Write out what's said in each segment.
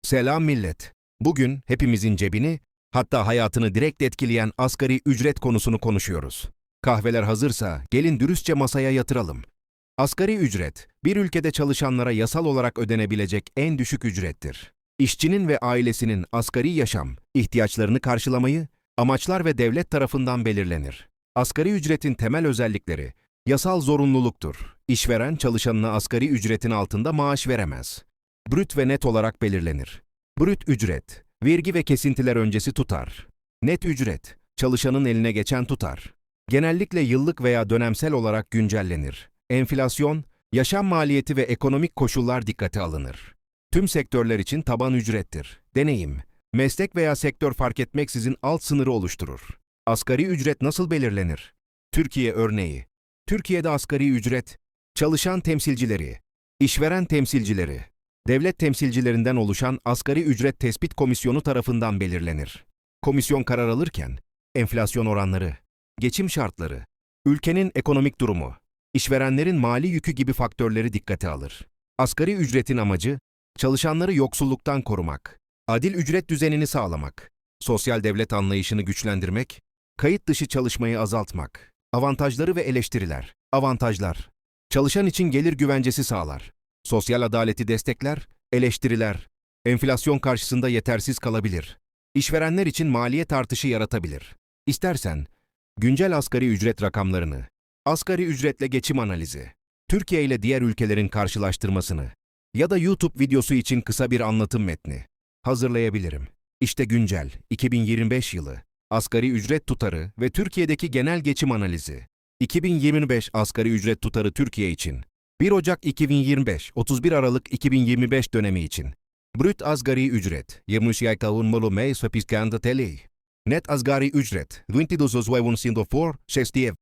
Selam millet. Bugün hepimizin cebini, hatta hayatını direkt etkileyen asgari ücret konusunu konuşuyoruz. Kahveler hazırsa gelin dürüstçe masaya yatıralım. Asgari ücret, bir ülkede çalışanlara yasal olarak ödenebilecek en düşük ücrettir. İşçinin ve ailesinin asgari yaşam, ihtiyaçlarını karşılamayı, amaçlar ve devlet tarafından belirlenir. Asgari ücretin temel özellikleri, yasal zorunluluktur. İşveren çalışanına asgari ücretin altında maaş veremez. Brüt ve net olarak belirlenir. Brüt ücret, vergi ve kesintiler öncesi tutar. Net ücret, çalışanın eline geçen tutar. Genellikle yıllık veya dönemsel olarak güncellenir. Enflasyon, yaşam maliyeti ve ekonomik koşullar dikkate alınır. Tüm sektörler için taban ücrettir. Deneyim, meslek veya sektör fark etmeksizin alt sınırı oluşturur. Asgari ücret nasıl belirlenir? Türkiye örneği. Türkiye'de asgari ücret, çalışan temsilcileri, işveren temsilcileri, devlet temsilcilerinden oluşan Asgari Ücret Tespit Komisyonu tarafından belirlenir. Komisyon karar alırken, enflasyon oranları, geçim şartları, ülkenin ekonomik durumu, işverenlerin mali yükü gibi faktörleri dikkate alır. Asgari ücretin amacı, çalışanları yoksulluktan korumak, adil ücret düzenini sağlamak, sosyal devlet anlayışını güçlendirmek, kayıt dışı çalışmayı azaltmak. Avantajları ve eleştiriler. Avantajlar. Çalışan için gelir güvencesi sağlar. Sosyal adaleti destekler, eleştiriler. Enflasyon karşısında yetersiz kalabilir. İşverenler için maliyet artışı yaratabilir. İstersen, güncel asgari ücret rakamlarını, asgari ücretle geçim analizi, Türkiye ile diğer ülkelerin karşılaştırmasını ya da YouTube videosu için kısa bir anlatım metni hazırlayabilirim. İşte güncel 2025 yılı asgari ücret tutarı ve Türkiye'deki genel geçim analizi. 2025 asgari ücret tutarı Türkiye için. 1 Ocak 2025, 31 Aralık 2025 dönemi için. Brüt asgari ücret, 20 kavunmalı mês ve piskanda TL. Net asgari ücret, 22.460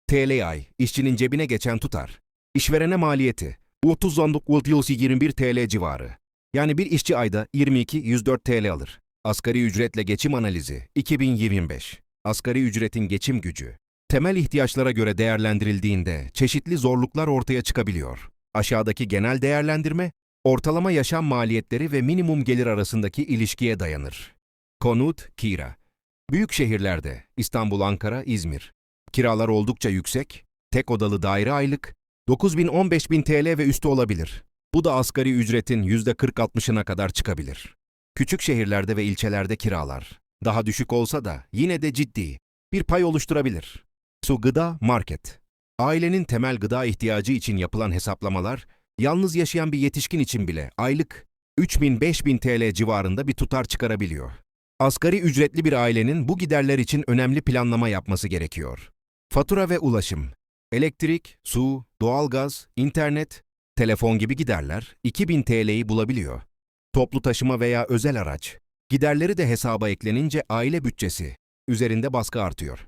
TL ay, işçinin cebine geçen tutar. İşverene maliyeti, 30.621 TL civarı. Yani bir işçi ayda 22.104 TL alır. Asgari ücretle geçim analizi, 2025. Asgari ücretin geçim gücü. Temel ihtiyaçlara göre değerlendirildiğinde çeşitli zorluklar ortaya çıkabiliyor. Aşağıdaki genel değerlendirme, ortalama yaşam maliyetleri ve minimum gelir arasındaki ilişkiye dayanır. Konut, kira. Büyük şehirlerde, İstanbul, Ankara, İzmir. Kiralar oldukça yüksek, tek odalı daire aylık, 9.000-15.000 TL ve üstü olabilir. Bu da asgari ücretin %40-60'ına kadar çıkabilir. Küçük şehirlerde ve ilçelerde kiralar, daha düşük olsa da yine de ciddi bir pay oluşturabilir. Su, gıda, market. Ailenin temel gıda ihtiyacı için yapılan hesaplamalar, yalnız yaşayan bir yetişkin için bile aylık 3.000-5.000 TL civarında bir tutar çıkarabiliyor. Asgari ücretli bir ailenin bu giderler için önemli planlama yapması gerekiyor. Fatura ve ulaşım. Elektrik, su, doğalgaz, internet, telefon gibi giderler 2.000 TL'yi bulabiliyor. Toplu taşıma veya özel araç. Giderleri de hesaba eklenince aile bütçesi üzerinde baskı artıyor.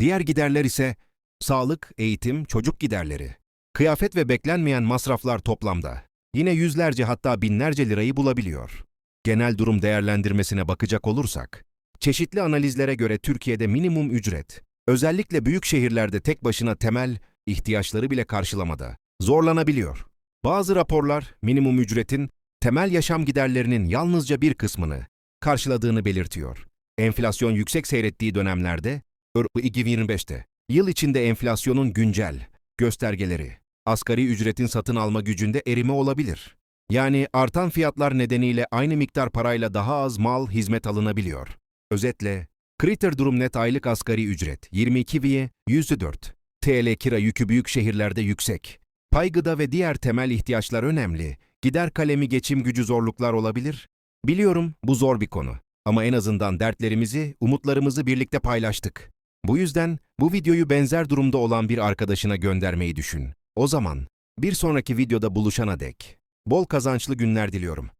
Diğer giderler ise sağlık, eğitim, çocuk giderleri, kıyafet ve beklenmeyen masraflar toplamda yine yüzlerce hatta binlerce lirayı bulabiliyor. Genel durum değerlendirmesine bakacak olursak, çeşitli analizlere göre Türkiye'de minimum ücret, özellikle büyük şehirlerde tek başına temel ihtiyaçları bile karşılamada zorlanabiliyor. Bazı raporlar minimum ücretin temel yaşam giderlerinin yalnızca bir kısmını karşıladığını belirtiyor. Enflasyon yüksek seyrettiği dönemlerde, 2025'te, yıl içinde enflasyonun güncel göstergeleri, asgari ücretin satın alma gücünde erime olabilir. Yani artan fiyatlar nedeniyle aynı miktar parayla daha az mal, hizmet alınabiliyor. Özetle, kriter durum net aylık asgari ücret 22.104 TL kira yükü büyük şehirlerde yüksek. Pay gıda ve diğer temel ihtiyaçlar önemli. Gider kalemi geçim gücü zorluklar olabilir. Biliyorum bu zor bir konu. Ama en azından dertlerimizi, umutlarımızı birlikte paylaştık. Bu yüzden bu videoyu benzer durumda olan bir arkadaşına göndermeyi düşün. O zaman bir sonraki videoda buluşana dek bol kazançlı günler diliyorum.